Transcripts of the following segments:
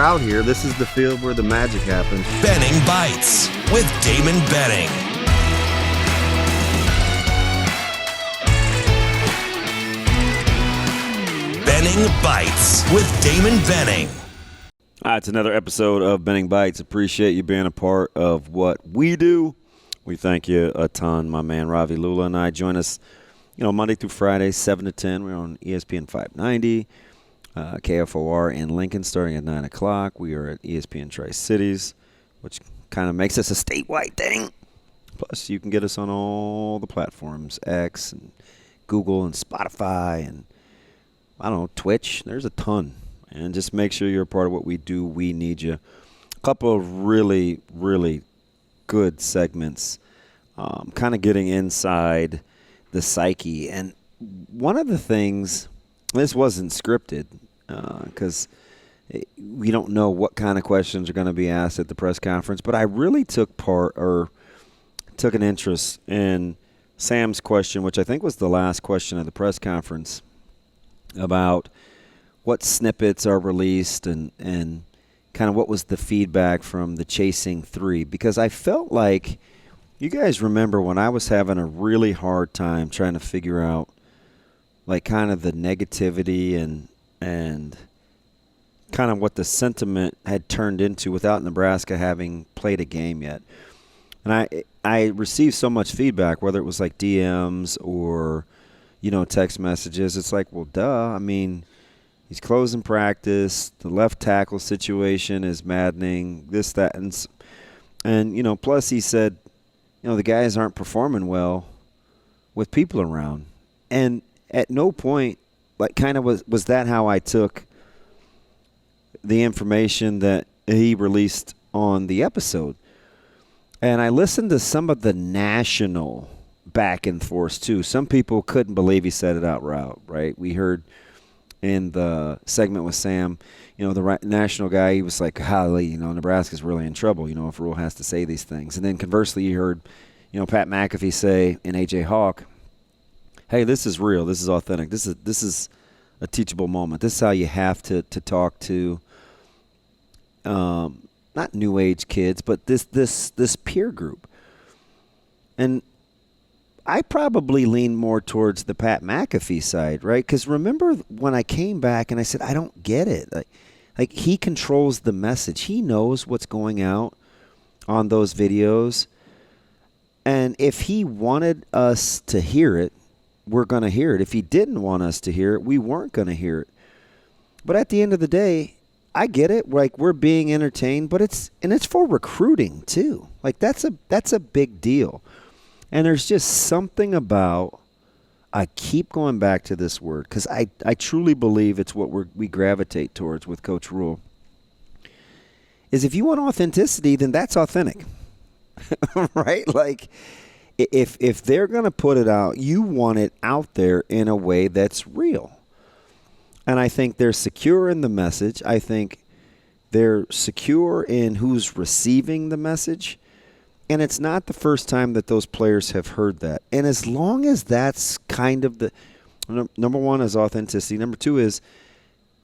out here. This is the field where the magic happens. Benning Bites with Damon Benning. Benning Bites with Damon Benning. All right, it's another episode of Benning Bites. Appreciate you being a part of what we do. We thank you a ton. My man Ravi Lula and I join us, Monday through Friday, 7 to 10. We're on ESPN 590, KFOR in Lincoln starting at 9 o'clock. We are at ESPN Tri-Cities, which kind of makes us a statewide thing. Plus, you can get us on all the platforms, X and Google and Spotify and, Twitch. There's a ton. And just make sure you're a part of what we do. We need you. A couple of really, really good segments, kind of getting inside the psyche. And one of the things, this wasn't scripted because we don't know what kind of questions are going to be asked at the press conference, but I really took an interest in Sam's question, which I think was the last question of the press conference, about what snippets are released and kind of what was the feedback from the Chasing 3. Because I felt like, you guys remember when I was having a really hard time trying to figure out like kind of the negativity and kind of what the sentiment had turned into without Nebraska having played a game yet. And I received so much feedback, whether it was like DMs or, text messages. It's like, well, duh. I mean, he's closing practice. The left tackle situation is maddening. This, that, and plus he said, the guys aren't performing well with people around. And at no point, like, kind of was that how I took the information that he released on the episode. And I listened to some of the national back and forth, too. Some people couldn't believe he said it out loud, right? We heard in the segment with Sam, the national guy, he was like, golly, Nebraska's really in trouble, if Rhule has to say these things. And then conversely, you heard, Pat McAfee say in A.J. Hawk, hey, this is real. This is authentic. This is a teachable moment. This is how you have to talk to not new age kids, but this peer group. And I probably lean more towards the Pat McAfee side, right? Because remember when I came back and I said, I don't get it. Like he controls the message. He knows what's going out on those videos. And if he wanted us to hear it, we're going to hear it. If he didn't want us to hear it, we weren't going to hear it. But at the end of the day, I get it. Like, we're being entertained, but it's for recruiting too. Like, that's a big deal. And there's just something about, I keep going back to this word because I truly believe it's what we gravitate towards with Coach Rhule, is if you want authenticity, then that's authentic, right? Like, if they're going to put it out, you want it out there in a way that's real. And I think they're secure in the message. I think they're secure in who's receiving the message. And it's not the first time that those players have heard that. And as long as that's kind of the number one is authenticity. Number two is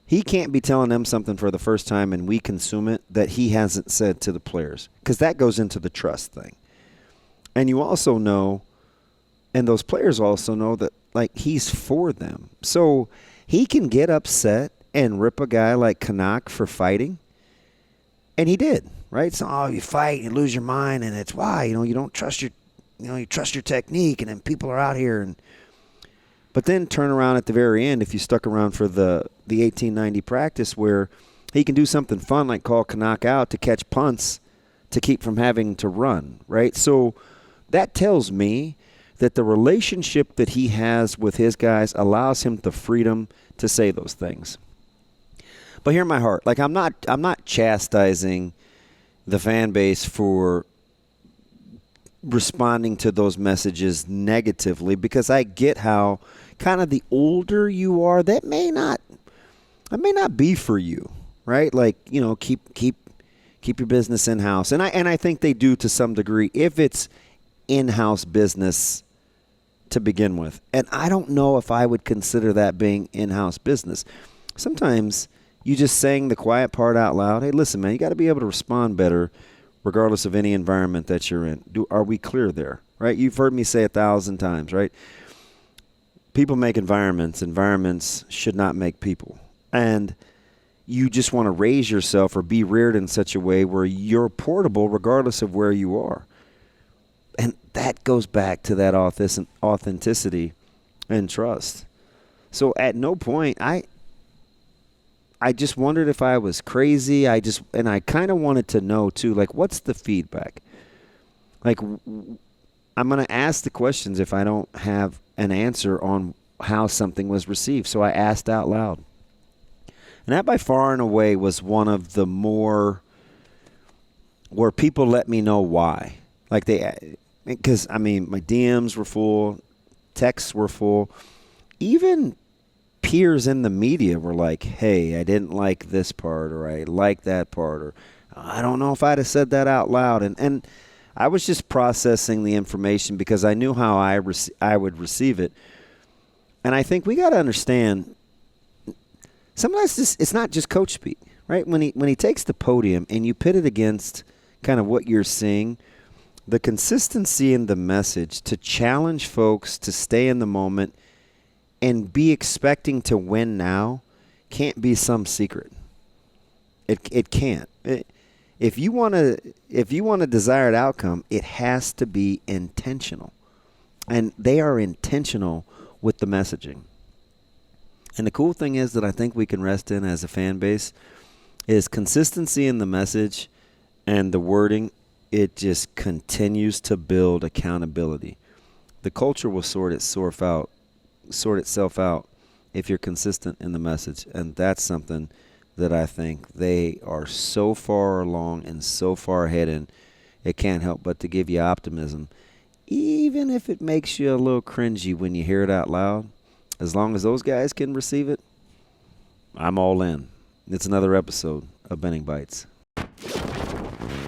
he can't be telling them something for the first time and we consume it that he hasn't said to the players, because that goes into the trust thing. And you also know, and those players also know that, like, he's for them. So he can get upset and rip a guy like Canuck for fighting. And he did. Right? So, you fight, you lose your mind, and it's why, you don't trust you trust your technique, and then people are out here. But then turn around at the very end, if you stuck around for the 1890 practice, where he can do something fun like call Canuck out to catch punts to keep from having to run, right? So that tells me that the relationship that he has with his guys allows him the freedom to say those things. But hear my heart. Like, I'm not chastising the fan base for responding to those messages negatively, because I get how kind of the older you are, that may not be for you, right? Like, keep your business in-house. And I think they do to some degree if it's in-house business to begin with. And I don't know if I would consider that being in-house business. Sometimes You just saying the quiet part out loud. Hey, listen, man, you got to be able to respond better regardless of any environment that you're in. Are we clear there, right? You've heard me say 1,000 times, right? People make environments. Environments should not make people. And you just want to raise yourself or be reared in such a way where you're portable regardless of where you are. And that goes back to that authenticity and trust. So at no point, I just wondered if I was crazy. And I kind of wanted to know too, like, what's the feedback? Like, I'm going to ask the questions if I don't have an answer on how something was received. So I asked out loud. And that by far and away was one of the more where people let me know why. Like because, I mean, my DMs were full, texts were full. Even peers in the media were like, hey, I didn't like this part, or I like that part, or I don't know if I'd have said that out loud. And I was just processing the information because I knew how I would receive it. And I think we got to understand, sometimes it's not just coach speak, right? When he takes the podium and you pit it against kind of what you're seeing, the consistency in the message to challenge folks to stay in the moment and be expecting to win now can't be some secret. It can't. If you want a desired outcome, it has to be intentional. And they are intentional with the messaging. And the cool thing is that I think we can rest in as a fan base is consistency in the message and the wording. It just continues to build accountability. The culture will sort itself out if you're consistent in the message. And that's something that I think they are so far along and so far ahead in, it can't help but to give you optimism. Even if it makes you a little cringy when you hear it out loud, as long as those guys can receive it, I'm all in. It's another episode of Benning Bites.